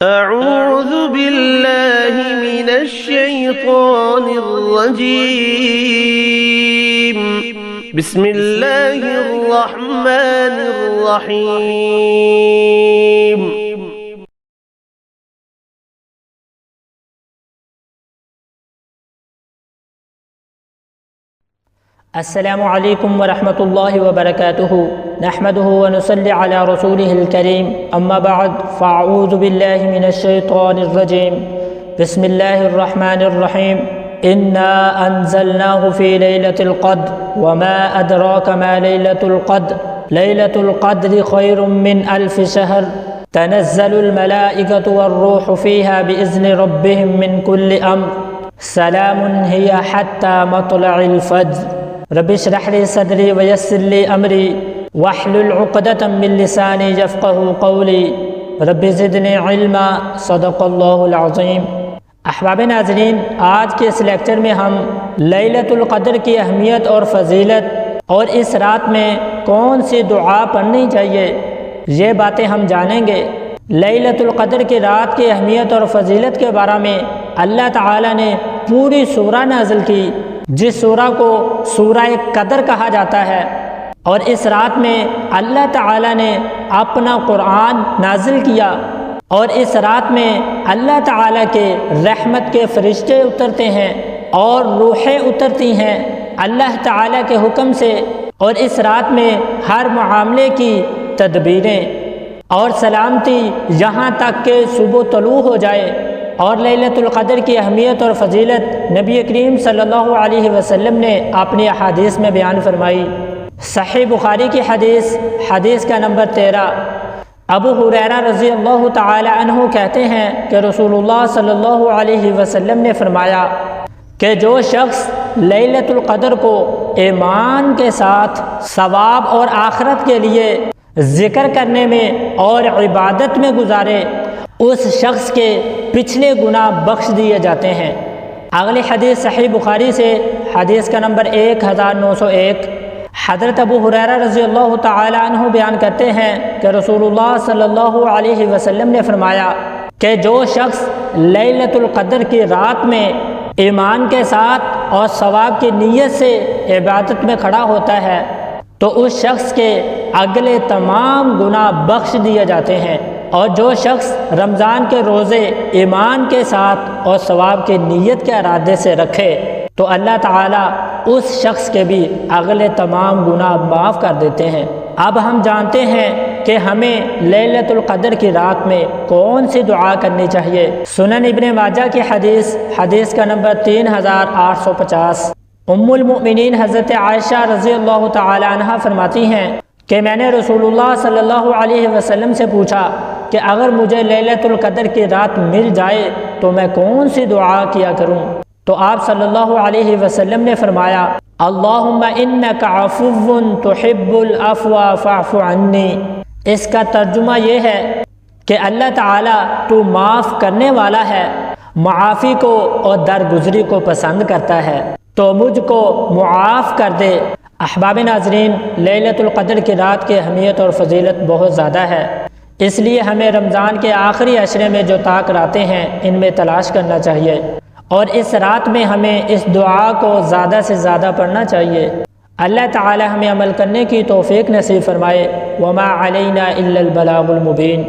أعوذ بالله من الشيطان الرجيم. بسم الله الرحمن الرحيم. السلام علیکم ورحمۃ اللہ وبرکاتہ، نحمدہ ونصلی علی رسولہ الکریم، اما بعد فاعوذ باللہ من الشیطان الرجیم، بسم اللہ الرحمن الرحیم۔ انا انزلناہ فی لیلۃ القدر وما ادراک ما لیلۃ القدر، لیلۃ القدر خیر من الف شہر، تنزل الملائکۃ والروح فیہا باذن ربہم من کل امر، سلام ہی حتی مطلع الفجر۔ رب اشرح لي صدري ويسر لي امري واحلل عقدة من لساني يفقهوا قولي رب زدني علما، صدق اللہ العظیم۔ احباب ناظرین، آج کے اس لیکچر میں ہم لیلۃ القدر کی اہمیت اور فضیلت اور اس رات میں کون سی دعا پڑھنی چاہیے، یہ باتیں ہم جانیں گے۔ لیلۃ القدر کی رات کی اہمیت اور فضیلت کے بارے میں اللہ تعالیٰ نے پوری سورہ نازل کی، جس سورہ کو سورہ قدر کہا جاتا ہے، اور اس رات میں اللہ تعالیٰ نے اپنا قرآن نازل کیا، اور اس رات میں اللہ تعالیٰ کے رحمت کے فرشتے اترتے ہیں اور روحیں اترتی ہیں اللہ تعالیٰ کے حکم سے، اور اس رات میں ہر معاملے کی تدبیریں اور سلامتی یہاں تک کہ صبح طلوع ہو جائے۔ اور لیلۃ القدر کی اہمیت اور فضیلت نبی کریم صلی اللہ علیہ وسلم نے اپنی احادیث میں بیان فرمائی۔ صحیح بخاری کی حدیث کا نمبر 13۔ ابو ہریرہ رضی اللہ تعالی عنہ کہتے ہیں کہ رسول اللہ صلی اللہ علیہ وسلم نے فرمایا کہ جو شخص لیلۃ القدر کو ایمان کے ساتھ ثواب اور آخرت کے لیے ذکر کرنے میں اور عبادت میں گزارے، اس شخص کے پچھلے گناہ بخش دیے جاتے ہیں۔ اگلی حدیث صحیح بخاری سے، حدیث کا نمبر 1901۔ حضرت ابو ہریرہ رضی اللہ تعالی عنہ بیان کرتے ہیں کہ رسول اللہ صلی اللہ علیہ وسلم نے فرمایا کہ جو شخص لیلۃ القدر کی رات میں ایمان کے ساتھ اور ثواب کی نیت سے عبادت میں کھڑا ہوتا ہے تو اس شخص کے اگلے تمام گناہ بخش دیے جاتے ہیں، اور جو شخص رمضان کے روزے ایمان کے ساتھ اور ثواب کی نیت کے ارادے سے رکھے تو اللہ تعالیٰ اس شخص کے بھی اگلے تمام گناہ معاف کر دیتے ہیں۔ اب ہم جانتے ہیں کہ ہمیں لیلۃ القدر کی رات میں کون سی دعا کرنی چاہیے۔ سنن ابن ماجہ کی حدیث کا نمبر 3850۔ ام المؤمنین حضرت عائشہ رضی اللہ تعالی عنہ فرماتی ہیں کہ میں نے رسول اللہ صلی اللہ علیہ وسلم سے پوچھا کہ اگر مجھے لیلۃ القدر کی رات مل جائے تو میں کون سی دعا کیا کروں؟ تو آپ صلی اللہ علیہ وسلم نے فرمایا اللہم انک عفو تحب العفو فاعف عنی۔ اس کا ترجمہ یہ ہے کہ اللہ تعالیٰ تو معاف کرنے والا ہے، معافی کو اور درگزری کو پسند کرتا ہے، تو مجھ کو معاف کر دے۔ احباب ناظرین، لیلۃ القدر کی رات کی اہمیت اور فضیلت بہت زیادہ ہے، اس لیے ہمیں رمضان کے آخری عشرے میں جو طاق راتیں ہیں ان میں تلاش کرنا چاہیے، اور اس رات میں ہمیں اس دعا کو زیادہ سے زیادہ پڑھنا چاہیے۔ اللہ تعالی ہمیں عمل کرنے کی توفیق نصیب فرمائے۔ وما علینا الا البلاغ المبین۔